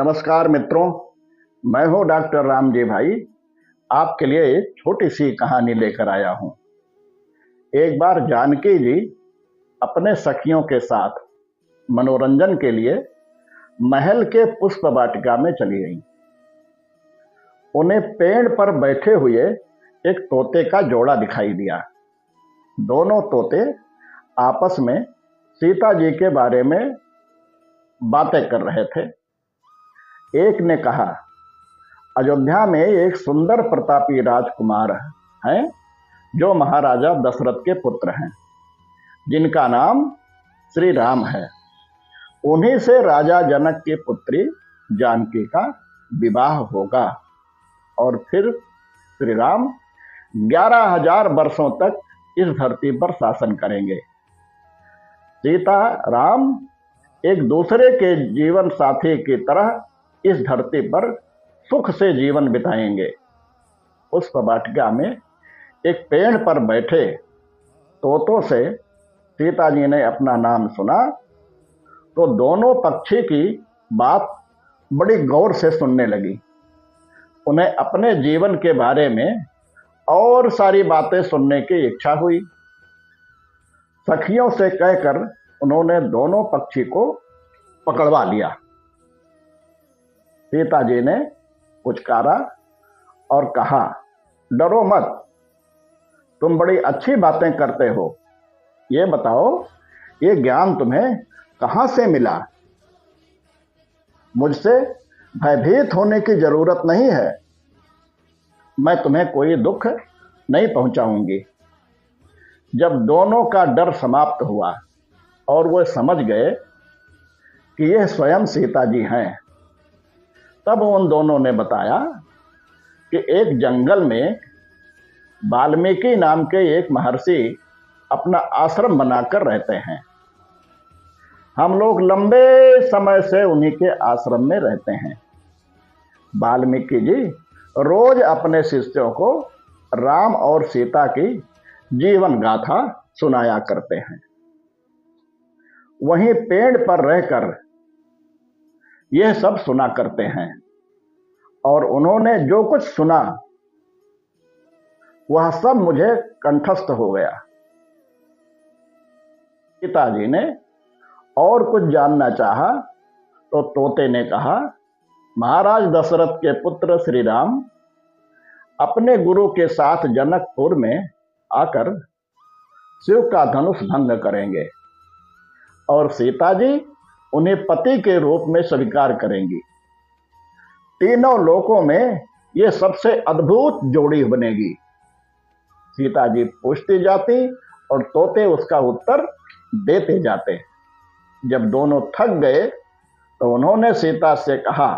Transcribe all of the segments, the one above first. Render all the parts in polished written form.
नमस्कार मित्रों, मैं हूं डॉक्टर रामजी भाई। आपके लिए एक छोटी सी कहानी लेकर आया हूं। एक बार जानकी जी अपने सखियों के साथ मनोरंजन के लिए महल के पुष्प वाटिका में चली गईं। उन्हें पेड़ पर बैठे हुए एक तोते का जोड़ा दिखाई दिया। दोनों तोते आपस में सीता जी के बारे में बातें कर रहे थे। एक ने कहा, अयोध्या में एक सुंदर प्रतापी राजकुमार हैं जो महाराजा दशरथ के पुत्र हैं, जिनका नाम श्री राम है। उन्हीं से राजा जनक की पुत्री जानकी का विवाह होगा और फिर श्री राम 11,000 वर्षों तक इस धरती पर शासन करेंगे। सीता राम एक दूसरे के जीवन साथी की तरह इस धरती पर सुख से जीवन बिताएंगे। उस वाटिका में एक पेड़ पर बैठे तोतों से सीता जी ने अपना नाम सुना तो दोनों पक्षी की बात बड़ी गौर से सुनने लगी। उन्हें अपने जीवन के बारे में और सारी बातें सुनने की इच्छा हुई। सखियों से कहकर उन्होंने दोनों पक्षी को पकड़वा लिया। सीता जी ने पुचकारा और कहा, डरो मत, तुम बड़ी अच्छी बातें करते हो। ये बताओ, ये ज्ञान तुम्हें कहां से मिला? मुझसे भयभीत होने की जरूरत नहीं है। मैं तुम्हें कोई दुख नहीं पहुंचाऊंगी। जब दोनों का डर समाप्त हुआ और वो समझ गए कि यह स्वयं सीता जी हैं, तब उन दोनों ने बताया कि एक जंगल में वाल्मीकि नाम के एक महर्षि अपना आश्रम बनाकर रहते हैं। हम लोग लंबे समय से उन्हीं के आश्रम में रहते हैं। वाल्मीकि जी रोज अपने शिष्यों को राम और सीता की जीवन गाथा सुनाया करते हैं। वहीं पेड़ पर रहकर यह सब सुना करते हैं और उन्होंने जो कुछ सुना वह सब मुझे कंठस्थ हो गया। पिताजी ने और कुछ जानना चाहा तो तोते ने कहा, महाराज दशरथ के पुत्र श्री राम अपने गुरु के साथ जनकपुर में आकर शिव का धनुष भंग करेंगे और सीता जी उन्हें पति के रूप में स्वीकार करेंगी। तीनों लोकों में यह सबसे अद्भुत जोड़ी बनेगी। सीता जी पूछती जाती और तोते उसका उत्तर देते जाते। जब दोनों थक गए तो उन्होंने सीता से कहा,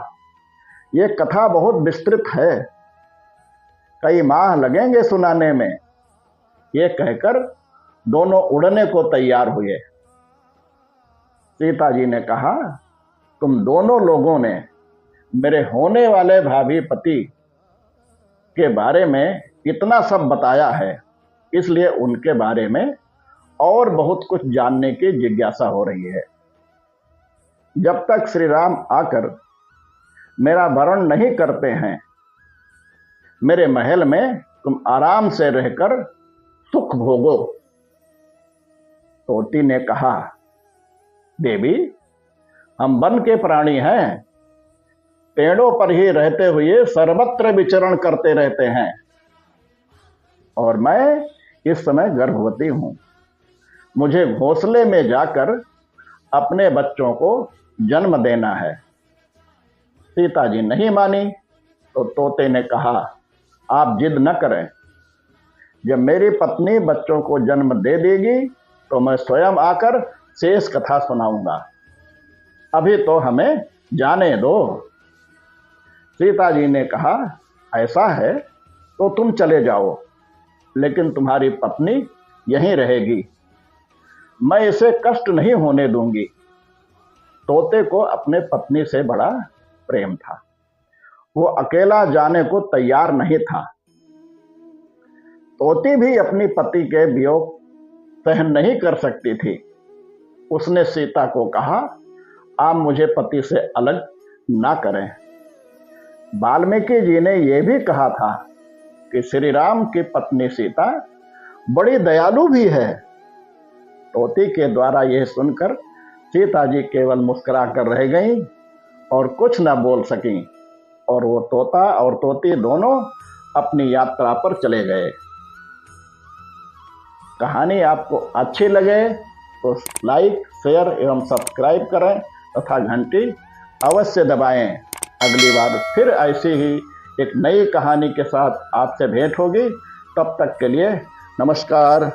यह कथा बहुत विस्तृत है, कई माह लगेंगे सुनाने में। यह कहकर दोनों उड़ने को तैयार हुए। सीता जी ने कहा, तुम दोनों लोगों ने मेरे होने वाले भावी पति के बारे में इतना सब बताया है, इसलिए उनके बारे में और बहुत कुछ जानने की जिज्ञासा हो रही है। जब तक श्री राम आकर मेरा वरण नहीं करते हैं, मेरे महल में तुम आराम से रहकर सुख भोगो। तोती ने कहा, देवी, हम वन के प्राणी हैं, पेड़ों पर ही रहते हुए सर्वत्र विचरण करते रहते हैं और मैं इस समय गर्भवती हूं। मुझे घोंसले में जाकर अपने बच्चों को जन्म देना है। सीता जी नहीं मानी तो तोते ने कहा, आप जिद न करें। जब मेरी पत्नी बच्चों को जन्म दे देगी तो मैं स्वयं आकर शेष कथा सुनाऊंगा। अभी तो हमें जाने दो। सीता जी ने कहा, ऐसा है तो तुम चले जाओ, लेकिन तुम्हारी पत्नी यहीं रहेगी। मैं इसे कष्ट नहीं होने दूंगी। तोते को अपने पत्नी से बड़ा प्रेम था। वो अकेला जाने को तैयार नहीं था। तोती भी अपनी पति के वियोग सहन नहीं कर सकती थी। उसने सीता को कहा, आप मुझे पति से अलग ना करें। वाल्मीकि जी ने यह भी कहा था कि श्री राम की पत्नी सीता बड़ी दयालु भी है। तोती के द्वारा यह सुनकर सीता जी केवल मुस्कुराकर रह गईं और कुछ न बोल सकीं, और वो तोता और तोती दोनों अपनी यात्रा पर चले गए। कहानी आपको अच्छी लगे तो लाइक, शेयर एवं सब्सक्राइब करें तथा घंटी अवश्य दबाएं। अगली बार फिर ऐसी ही एक नई कहानी के साथ आपसे भेंट होगी। तब तक के लिए नमस्कार।